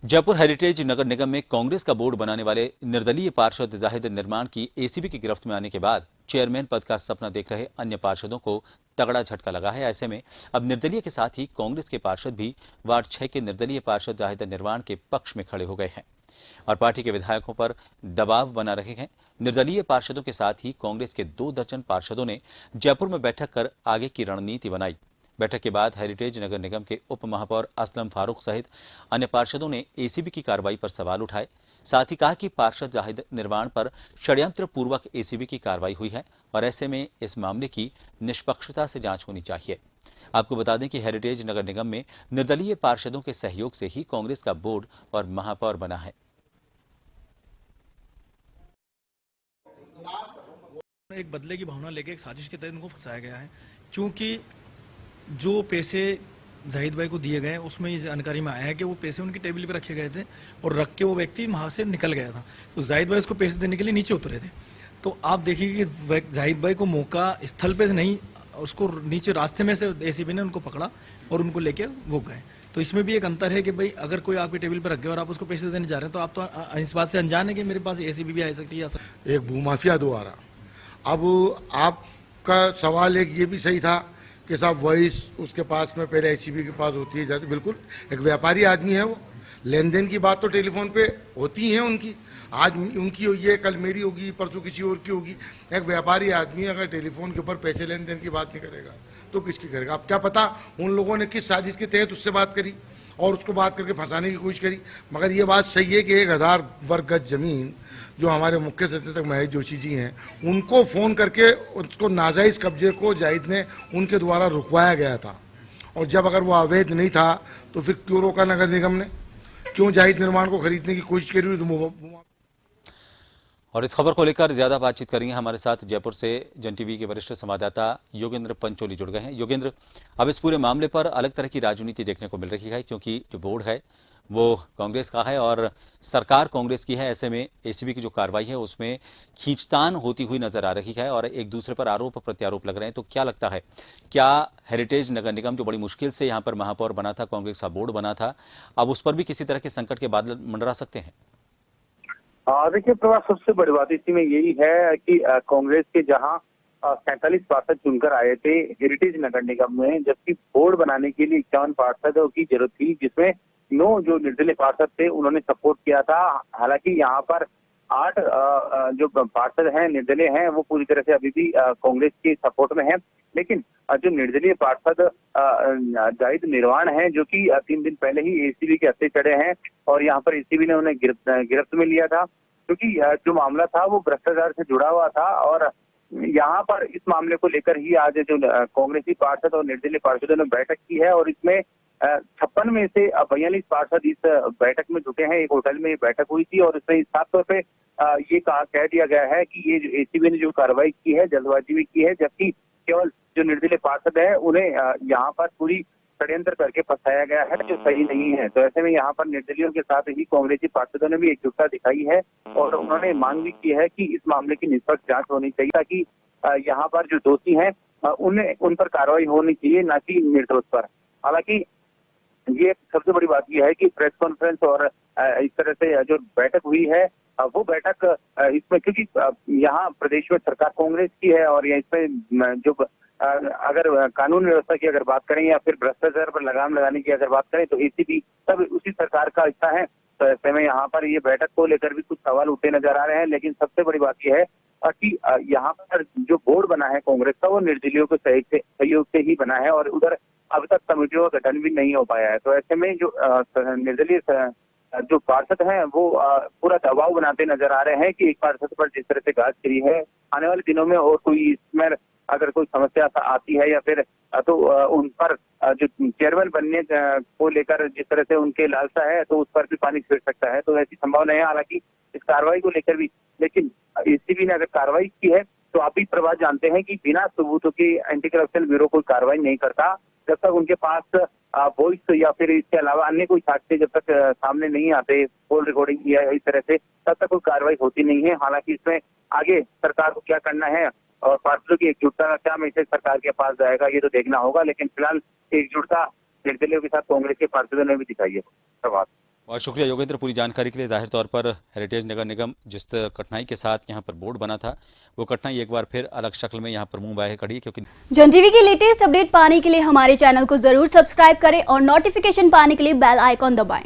Jaipur heritage नगर निगम में कांग्रेस का board बनाने वाले निर्दलीय पार्षद जाहिद निर्माण की एसीबी की गिरफ्त में आने के बाद चेयरमैन पद का सपना देख रहे अन्य पार्षदों को तगड़ा झटका लगा है। ऐसे में अब निर्दलीय के साथ ही कांग्रेस के पार्षद भी वार्ड 6 के निर्दलीय पार्षद जाहिद निर्माण के पक्ष में खड़े हो गए हैं और पार्टी के विधायकों पर दबाव बना रहे हैं। निर्दलीय पार्षदों के साथ ही कांग्रेस के 2 दर्जन पार्षदों ने जयपुर में बैठक कर आगे की रणनीति बनाई। बैठक के बाद हेरिटेज नगर निगम के उप महापौर असलम फारूक सहित अन्य पार्षदों ने एसीबी की कार्रवाई पर सवाल उठाए। साथ ही कहा कि पार्षद जाहिद निर्माण पर षड्यंत्र पूर्वक एसीबी की कार्रवाई हुई है और ऐसे में इस मामले की निष्पक्षता से जांच होनी चाहिए। आपको बता दें कि हेरिटेज नगर निगम में निर्दलीय पार्षदों के सहयोग से ही कांग्रेस का बोर्ड और महापौर बना है। एक बदले की भावना लेके एक साजिश के तहत उनको फंसाया गया है। चूंकि जो पैसे जाहिद भाई को दिए गए उसमें ये जानकारी में आया है कि वो पैसे उनकी टेबल पे रखे गए थे और रख के वो व्यक्ति वहां से निकल गया था। तो जाहिद भाई उसको पैसे देने के लिए नीचे उतरे थे। तो आप देखिए कि जाहिद भाई को मौका स्थल पे नहीं, उसको नीचे रास्ते में से एसीबी ने उनको पकड़ा और उनको लेके वो गए। तो इसमें भी एक अंतर है कि भाई अगर कोई आपकी टेबल पर रख गया और आप उसको पैसे देने जा रहे हैं तो आप तो इस बात से अनजान है कि मेरे पास एसीबी भी आ सकती है। एक भूमाफिया द्वारा, अब आपका सवाल एक ये भी सही था कि साहब वॉइस उसके पास में पहले एसीबी के पास होती है जाती, बिल्कुल एक व्यापारी आदमी है वो। लेन देन की बात तो टेलीफोन पे होती है उनकी, आज उनकी हुई है, कल मेरी होगी, परसों किसी और की होगी। एक व्यापारी आदमी अगर टेलीफोन के ऊपर पैसे लेन देन की बात नहीं करेगा तो किसकी करेगा? अब क्या पता उन लोगों ने किस साजिश के तहत उससे बात करी और उसको बात करके फंसाने की कोशिश करी। मगर ये बात सही है कि 1000 वर्ग गज जमीन जो हमारे मुख्य सचेतक महेश जोशी जी हैं, उनको फ़ोन करके उसको नाजायज़ कब्जे को जाहिद ने उनके द्वारा रुकवाया गया था। और जब अगर वो अवैध नहीं था तो फिर क्यों रोका नगर निगम ने? क्यों जाहिद निर्माण को खरीदने की कोशिश करी? और इस खबर को लेकर ज्यादा बातचीत करेंगे। हमारे साथ जयपुर से जन टीवी के वरिष्ठ संवाददाता योगेंद्र पंचोली जुड़ गए हैं। योगेंद्र, अब इस पूरे मामले पर अलग तरह की राजनीति देखने को मिल रही है, क्योंकि जो बोर्ड है वो कांग्रेस का है और सरकार कांग्रेस की है। ऐसे में एसीबी की जो कार्रवाई है उसमें खींचतान होती हुई नजर आ रही है और एक दूसरे पर आरोप प्रत्यारोप लग रहे हैं। तो क्या लगता है, क्या हेरिटेज नगर निगम जो बड़ी मुश्किल से यहाँ पर महापौर बना था, कांग्रेस का बोर्ड बना था, अब उस पर भी किसी तरह के संकट के बादल मंडरा सकते हैं? देखिए प्रभाव, सबसे बड़ी बात इसी में यही है कि कांग्रेस के जहां 47 पार्षद चुनकर आए थे हेरिटेज नगर निगम में, जबकि बोर्ड बनाने के लिए 51 पार्षदों की जरूरत थी, जिसमें 9 जो निर्दलीय पार्षद थे उन्होंने सपोर्ट किया था। हालांकि यहाँ पर 8 जो पार्षद हैं निर्दलीय हैं वो पूरी तरह से अभी भी कांग्रेस के सपोर्ट में है। लेकिन जो निर्दलीय पार्षद जाहिद निर्माण है, जो कि 3 दिन पहले ही एसीबी के हत्थे चढ़े हैं और यहाँ पर एसीबी ने उन्हें गिरफ्त में लिया था, क्योंकि जो मामला था वो भ्रष्टाचार से जुड़ा हुआ था। और यहाँ पर इस मामले को लेकर ही आज जो कांग्रेसी पार्षद और निर्दलीय पार्षदों ने बैठक की है और इसमें 56 में से 42 पार्षद इस बैठक में जुटे हैं। एक होटल में ये बैठक हुई थी और इसमें साफ तौर पे ये कह दिया गया है कि ये जो एसीबी ने जो कार्रवाई की है जल्दबाजी में की है, जबकि केवल जो निर्दलीय पार्षद है उन्हें यहाँ पर पूरी षड्यंत्र करके फंसाया गया है, जो सही नहीं है। तो ऐसे में यहाँ पर निर्दलियों के साथ ही कांग्रेसी पार्षदों ने भी एकजुटता दिखाई है और उन्होंने मांग भी की है कि इस मामले की निष्पक्ष जांच होनी चाहिए, ताकि यहाँ पर जो दोषी हैं उन पर कार्रवाई होनी चाहिए, न कि निर्दोष पर। हालांकि ये सबसे बड़ी बात यह है कि प्रेस कॉन्फ्रेंस और इस तरह से जो बैठक हुई है वो बैठक इसमें, क्योंकि यहाँ प्रदेश में सरकार कांग्रेस की है और इसमें जो अगर कानून व्यवस्था की अगर बात करें या फिर भ्रष्टाचार पर लगाम लगाने की अगर बात करें तो एसीबी सब उसी सरकार का हिस्सा है। तो ऐसे में यहाँ पर ये बैठक को लेकर भी कुछ सवाल उठे नजर आ रहे हैं। लेकिन सबसे बड़ी बात यह है कि यहाँ पर जो बोर्ड बना है कांग्रेस का वो निर्दलीयों के सहयोग से ही बना है और उधर अब तक कमेटियों का गठन भी नहीं हो पाया है। तो ऐसे में जो निर्दलीय जो पार्षद हैं वो पूरा दबाव बनाते नजर आ रहे हैं कि एक पार्षद पर जिस तरह से गाज गिरी है, आने वाले दिनों में और कोई इसमें अगर कोई समस्या आती है या फिर तो उन पर जो चेयरमैन बनने को लेकर जिस तरह से उनके लालसा है तो उस पर भी पानी फिर सकता है। तो ऐसी संभावना है हालांकि इस कार्रवाई को लेकर भी। लेकिन एसीबी ने अगर कार्रवाई की है तो आप भी प्रभाव जानते हैं कि बिना सबूतों के एंटी करप्शन ब्यूरो कोई कार्रवाई नहीं करता जब तक उनके पास वॉइस या फिर इसके अलावा अन्य कोई साक्ष्य जब तक सामने नहीं आते, कॉल रिकॉर्डिंग या इस तरह से, तब तक कोई कार्रवाई होती नहीं है। हालांकि इसमें आगे सरकार को क्या करना है और पार्षदों की एकजुटता का क्या मैसेज सरकार के पास जाएगा ये तो देखना होगा। लेकिन फिलहाल एकजुटता निर्दलीयों के साथ कांग्रेस के पार्षदों ने भी दिखाई है। धन्यवाद। बहुत शुक्रिया योगेंद्र पूरी जानकारी के लिए। जाहिर तौर पर हेरिटेज नगर निगम जिस कठिनाई के साथ यहाँ पर बोर्ड बना था, वो कठिनाई एक बार फिर अलग शक्ल में यहाँ पर मुंह बाहे खड़ी है, क्योंकि जन टीवी की लेटेस्ट अपडेट पाने के लिए हमारे चैनल को जरूर सब्सक्राइब करें और नोटिफिकेशन पाने के लिए बेल आइकॉन दबाएं।